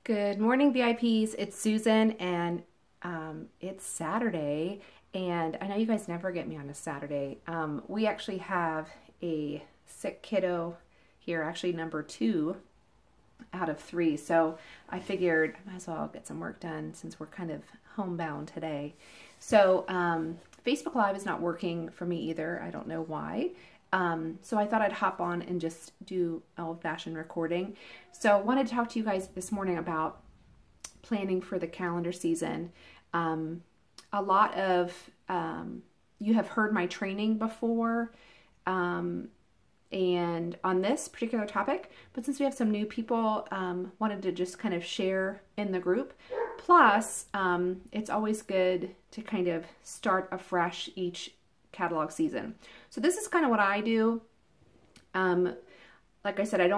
Good morning, VIPs. It's Susan, and it's Saturday, and I know you guys never get me on a Saturday. We actually have a sick kiddo here, actually number 2 out of 3, so I figured I might as well get some work done since we're kind of homebound today. So Facebook Live is not working for me either. I don't know why. So I thought I'd hop on and just do old-fashioned recording. So I wanted to talk to you guys this morning about planning for the calendar season. A lot of you have heard my training before and on this particular topic, but since we have some new people, wanted to just kind of share in the group. Plus, it's always good to kind of start afresh each catalog season. So this is kind of what I do. Like I said,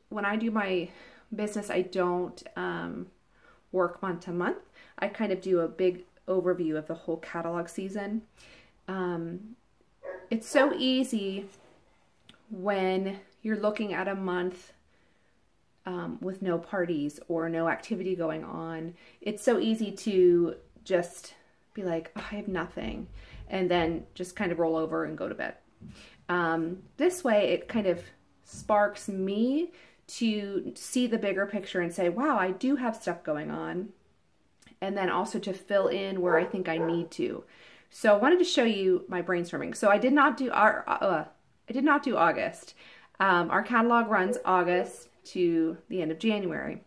when I do my business, I don't work month to month. I kind of do a big overview of the whole catalog season. It's so easy when you're looking at a month with no parties or no activity going on. It's so easy to just be like, oh, I have nothing, and then just kind of roll over and go to bed. This way it kind of sparks me to see the bigger picture and say, wow, I do have stuff going on, and then also to fill in where I think I need to. So I wanted to show you my brainstorming. So I did not do August. Our catalog runs August to the end of January.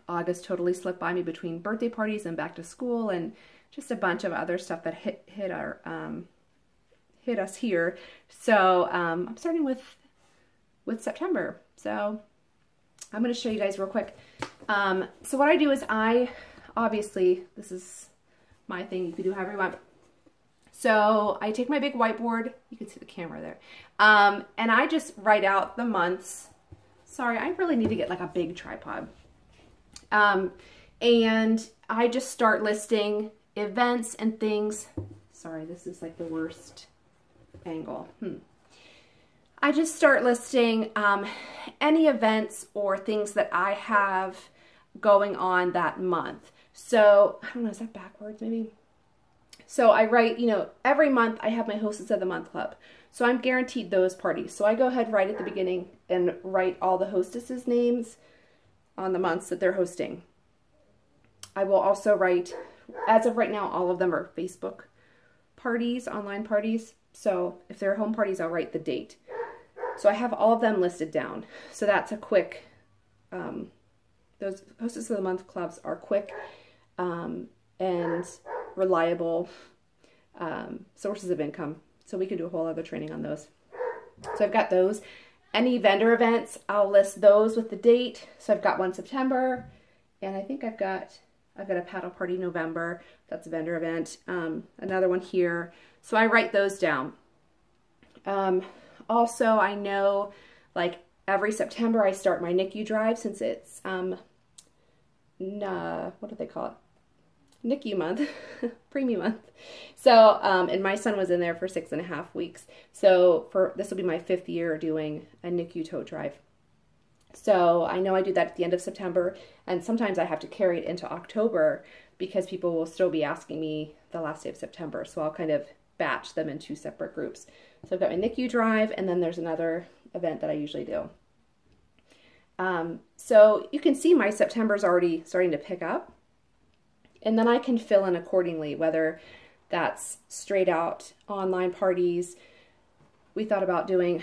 August totally slipped by me between birthday parties and back to school and just a bunch of other stuff that hit us here. So I'm starting with September. So I'm going to show you guys real quick. So what I do is obviously this is my thing. You can do however you want. So I take my big whiteboard. You can see the camera there. And I just write out the months. Sorry, I really need to get like a big tripod. And I just start listing events and things. Sorry, this is like the worst angle. I just start listing any events or things that I have going on that month. So, I don't know, is that backwards maybe? So I write, every month I have my Hostess of the Month Club. So I'm guaranteed those parties. So I go ahead right at the beginning and write all the hostesses' names on the months that they're hosting. I will also write, as of right now, all of them are Facebook parties, online parties. So if they're home parties, I'll write the date. So I have all of them listed down. So that's a quick, those Hostess of the Month clubs are quick and reliable sources of income. So we can do a whole other training on those. So I've got those. Any vendor events, I'll list those with the date. So I've got one September, and I think I've got a paddle party November. That's a vendor event. Another one here. So I write those down. Also, I know like every September I start my NICU drive since it's, what do they call it? NICU month, preemie month. So, and my son was in there for 6.5 weeks. So this will be my 5th year doing a NICU tote drive. So I know I do that at the end of September, and sometimes I have to carry it into October because people will still be asking me the last day of September. So I'll kind of batch them in 2 separate groups. So I've got my NICU drive, and then there's another event that I usually do. So you can see my September's already starting to pick up. And then I can fill in accordingly, whether that's straight out online parties. I've thought about doing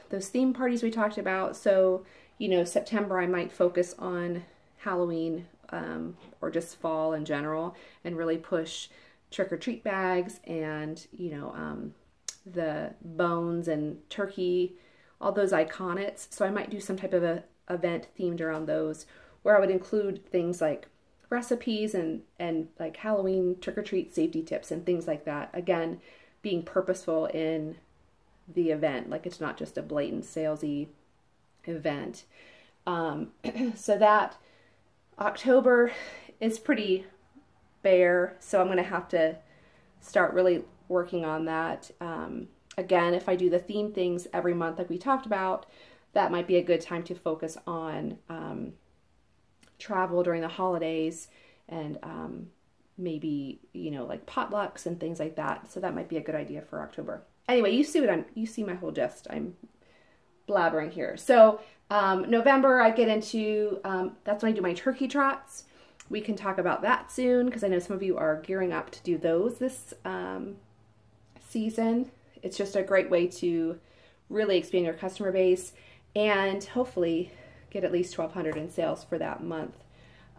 those theme parties we talked about. So, September I might focus on Halloween or just fall in general and really push trick-or-treat bags and, the bones and turkey, all those iconics. So I might do some type of a event themed around those where I would include things like recipes and like Halloween trick-or-treat safety tips and things like that. Again, being purposeful in the event, like it's not just a blatant salesy event. So that October is pretty bare, so I'm going to have to start really working on that. Again, if I do the theme things every month like we talked about, that might be a good time to focus on travel during the holidays and maybe, you know, like potlucks and things like that. So that might be a good idea for October. Anyway, you see my whole gist. I'm blabbering here. So November, I get into, that's when I do my turkey trots. We can talk about that soon because I know some of you are gearing up to do those this season. It's just a great way to really expand your customer base and hopefully get at least 1,200 in sales for that month.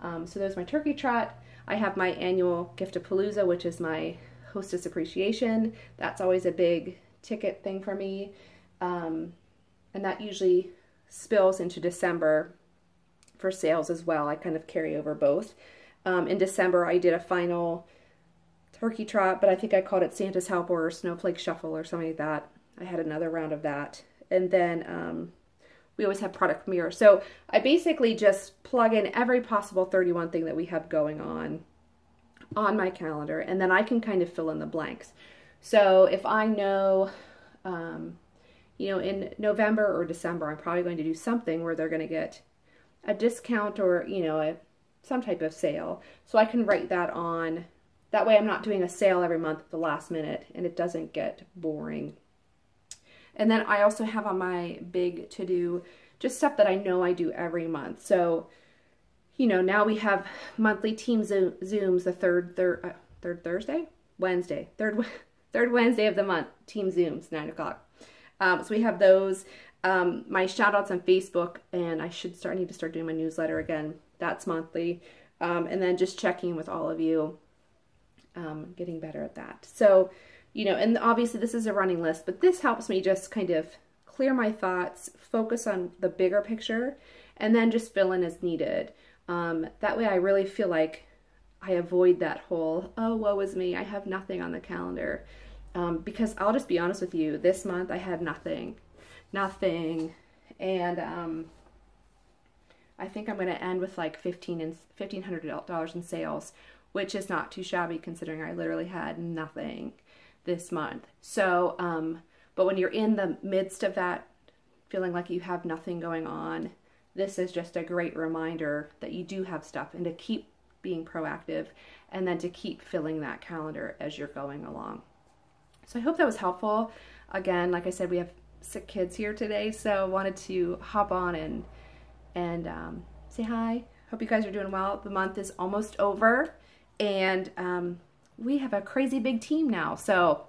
So there's my turkey trot. I have my annual Gift-a-Palooza, which is my hostess appreciation. That's always a big ticket thing for me. And that usually spills into December for sales as well. I kind of carry over both. In December, I did a final turkey trot, but I think I called it Santa's Helper or Snowflake Shuffle or something like that. I had another round of that. And then we always have product premiere. So I basically just plug in every possible 31 thing that we have going on my calendar, and then I can kind of fill in the blanks. So if I know, you know, in November or December, I'm probably going to do something where they're going to get a discount or, you know, some type of sale. So I can write that on. That way I'm not doing a sale every month at the last minute and it doesn't get boring. And then I also have on my big to-do just stuff that I know I do every month. So, you know, now we have monthly team Zooms the third Wednesday of the month, team Zooms, 9 o'clock. So we have those, my shout outs on Facebook, and I need to start doing my newsletter again. That's monthly. And then just checking with all of you, getting better at that. So, you know, and obviously this is a running list, but this helps me just kind of clear my thoughts, focus on the bigger picture, and then just fill in as needed. That way I really feel like I avoid that whole, oh, woe is me, I have nothing on the calendar. Because I'll just be honest with you, this month I had nothing. And I think I'm going to end with like $1,500 in sales, which is not too shabby considering I literally had nothing this month. So, but when you're in the midst of that, feeling like you have nothing going on, this is just a great reminder that you do have stuff and to keep being proactive and then to keep filling that calendar as you're going along. So I hope that was helpful. Again, like I said, we have sick kids here today, so I wanted to hop on and say hi. Hope you guys are doing well. The month is almost over, and we have a crazy big team now. So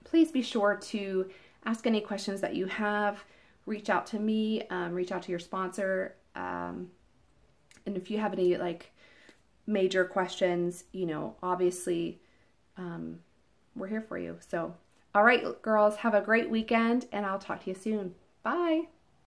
please be sure to ask any questions that you have. Reach out to me, reach out to your sponsor, and if you have any like major questions, you know, obviously we're here for you. So, all right, girls, have a great weekend, and I'll talk to you soon. Bye.